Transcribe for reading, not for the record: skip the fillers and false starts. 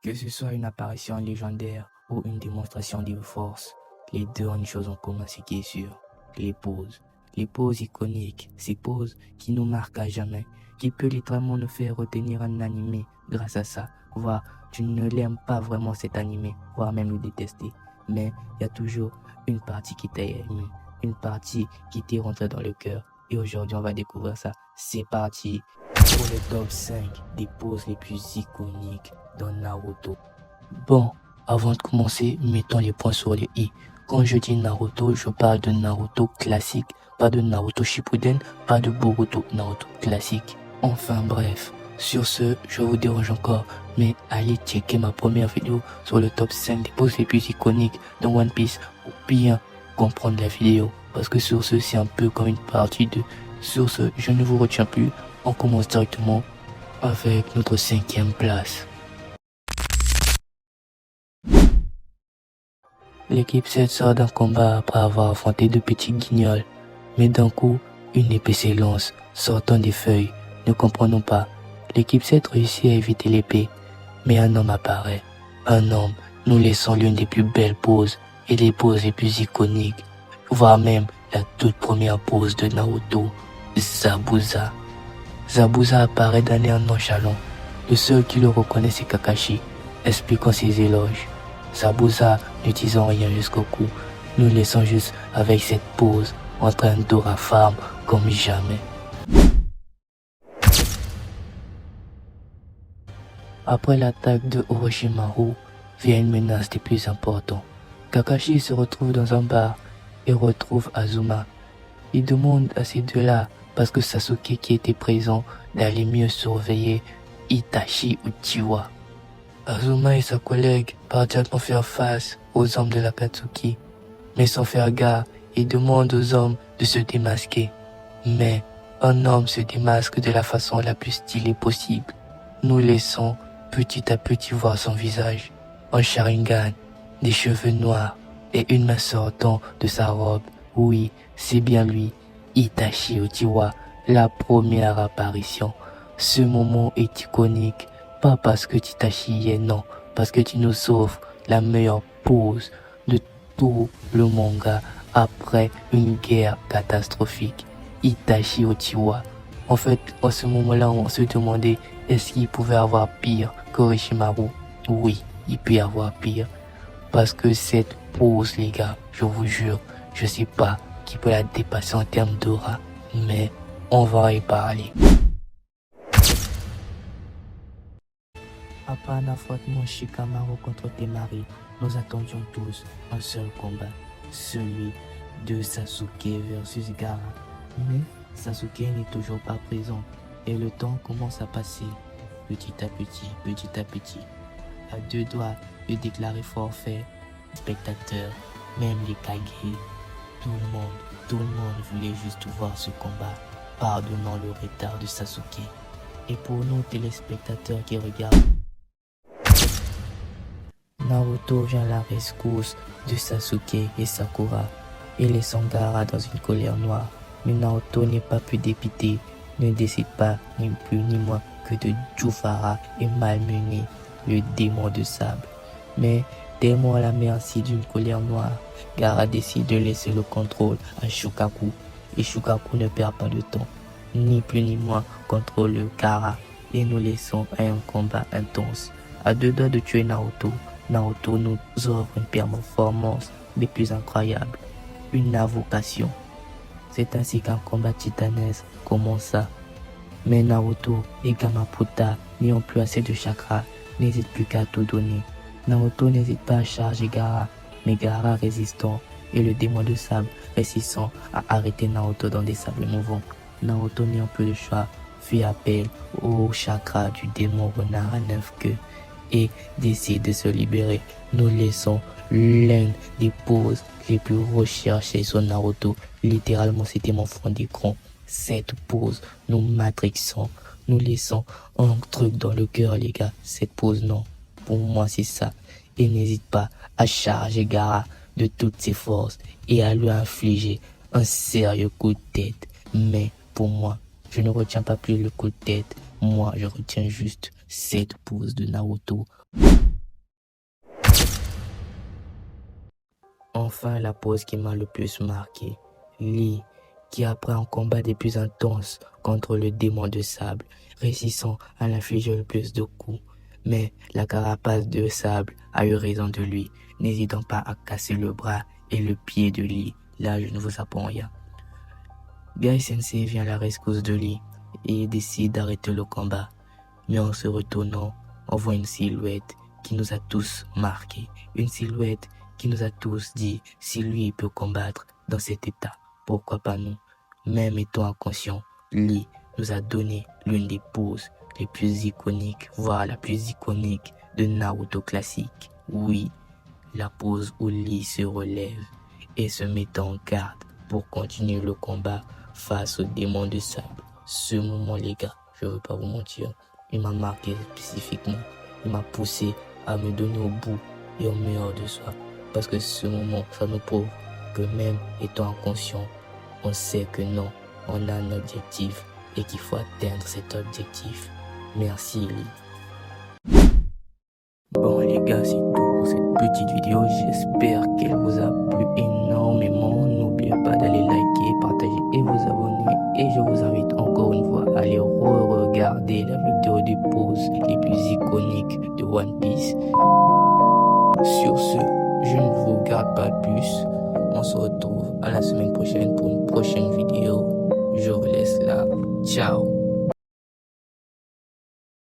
Que ce soit une apparition légendaire ou une démonstration de force, les deux ont une chose en commun, c'est qui est sûr, les poses. Les poses iconiques, ces poses qui nous marquent à jamais, qui peut littéralement nous faire retenir un animé grâce à ça. Voire, tu ne l'aimes pas vraiment cet animé, voire même le détester. Mais il y a toujours une partie qui t'a ému, une partie qui t'est rentrée dans le cœur. Et aujourd'hui, on va découvrir ça. C'est parti pour le top 5 des poses les plus iconiques dans Naruto. Bon, avant de commencer, mettons les points sur les i. Quand je dis Naruto, je parle de Naruto classique, pas de Naruto Shippuden, pas de Boruto, Naruto classique. Enfin bref, sur ce, je vous dérange encore, mais allez checker ma première vidéo sur le top 5 des poses les plus iconiques dans One Piece pour bien comprendre la vidéo. Parce que sur ce, c'est un peu comme une partie 2. Sur ce, je ne vous retiens plus, on commence directement avec notre 5e place. L'équipe 7 sort d'un combat après avoir affronté deux petits guignols. Mais d'un coup, une épée s'élance, sortant des feuilles. Ne comprenons pas. L'équipe 7 réussit à éviter l'épée. Mais un homme apparaît. Un homme nous laissant l'une des plus belles poses et les poses les plus iconiques. Voire même la toute première pose de Naruto, Zabuza. Zabuza apparaît d'un air nonchalant. Le seul qui le reconnaît c'est Kakashi, expliquant ses éloges. Zabuza ne disant rien jusqu'au cou, nous laissant juste avec cette pose en train d'Ora Farm comme jamais. Après l'attaque de Orochimaru, vient une menace des plus importants. Kakashi se retrouve dans un bar et retrouve Azuma. Il demande à ces deux-là, parce que Sasuke qui était présent, d'aller mieux surveiller Itachi Uchiwa. Azuma et sa collègue partent directement faire face aux hommes de l'Akatsuki. Mais sans faire gare, ils demandent aux hommes de se démasquer. Mais un homme se démasque de la façon la plus stylée possible. Nous laissons petit à petit voir son visage. Un Sharingan, des cheveux noirs et une main sortant de sa robe. Oui, c'est bien lui, Itachi Uchiwa, la première apparition. Ce moment est iconique. Pas parce que Itachi y est, non, parce que tu nous sauves la meilleure pose de tout le manga après une guerre catastrophique. Itachi Uchiwa. En fait, en ce moment-là, on se demandait est-ce qu'il pouvait avoir pire qu'Orochimaru. Oui, il peut y avoir pire. Parce que cette pose, les gars, je vous jure, je sais pas qui peut la dépasser en termes d'aura, mais on va y parler. Après un affrontement Shikamaru contre Temari, nous attendions tous un seul combat, celui de Sasuke versus Gaara. Mais Sasuke n'est toujours pas présent et le temps commence à passer petit à petit, à deux doigts de déclarer forfait. Spectateurs, même les Kage, tout le monde voulait juste voir ce combat, pardonnant le retard de Sasuke. Et pour nous téléspectateurs qui regardent, Naruto vient à la rescousse de Sasuke et Sakura et laissant Gaara dans une colère noire. Mais Naruto n'est pas plus dépité, ne décide pas ni plus ni moins que de Jufara et malmener le démon de sable. Mais tellement à la merci d'une colère noire, Gaara décide de laisser le contrôle à Shukaku. Et Shukaku ne perd pas de temps, ni plus ni moins contre le Gaara. Et nous laissons à un combat intense. À deux doigts de tuer Naruto, Naruto nous offre une performance des plus incroyables, une invocation. C'est ainsi qu'un combat titanesque commença. Mais Naruto et Gamaputta n'ayant plus assez de chakra, n'hésitent plus qu'à tout donner. Naruto n'hésite pas à charger Gaara, mais Gaara résistant et le démon de sable réussissant à arrêter Naruto dans des sables mouvants. Naruto n'ayant plus de choix, fait appel au chakra du démon renard à 9 queues et décide de se libérer. Nous laissons l'une des poses les plus recherchées sur Naruto. Littéralement, c'était mon fond d'écran. Cette pose, nous matrixons, nous laissons un truc dans le cœur, les gars. Cette pose, non. Pour moi, c'est ça. Et n'hésite pas à charger Gaara de toutes ses forces et à lui infliger un sérieux coup de tête. Mais pour moi, je ne retiens pas plus le coup de tête. Moi, je retiens juste cette pose de Naruto. Enfin, la pose qui m'a le plus marqué. Lee, qui après un combat des plus intenses contre le démon de sable, réussissant à l'infliger le plus de coups. Mais la carapace de sable a eu raison de lui, n'hésitant pas à casser le bras et le pied de Lee. Là, je ne vous apprends rien. Guy Sensei vient à la rescousse de Lee et décide d'arrêter le combat. Mais en se retournant, on voit une silhouette qui nous a tous marqués. Une silhouette qui nous a tous dit, si lui peut combattre dans cet état, pourquoi pas nous? Même étant inconscient, Lee nous a donné l'une des poses les plus iconiques, voire la plus iconique de Naruto classique. Oui, la pose où Lee se relève et se met en garde pour continuer le combat face au démon de sable. Ce moment, les gars, je ne veux pas vous mentir, il m'a marqué spécifiquement. Il m'a poussé à me donner au bout et au meilleur de soi. Parce que ce moment, ça nous prouve que même étant inconscient, on sait que non, on a un objectif et qu'il faut atteindre cet objectif. Merci, Lee. Bon les gars, c'est tout pour cette petite vidéo. J'espère qu'elle vous a plu énormément. N'oubliez pas d'aller liker, partager et vous abonner. Et je vous invite encore une fois à aller re-regarder la vidéo des poses les plus iconiques de One Piece. Sur ce, je ne vous garde pas plus. On se retrouve à la semaine prochaine pour une prochaine vidéo. Je vous laisse là. Ciao.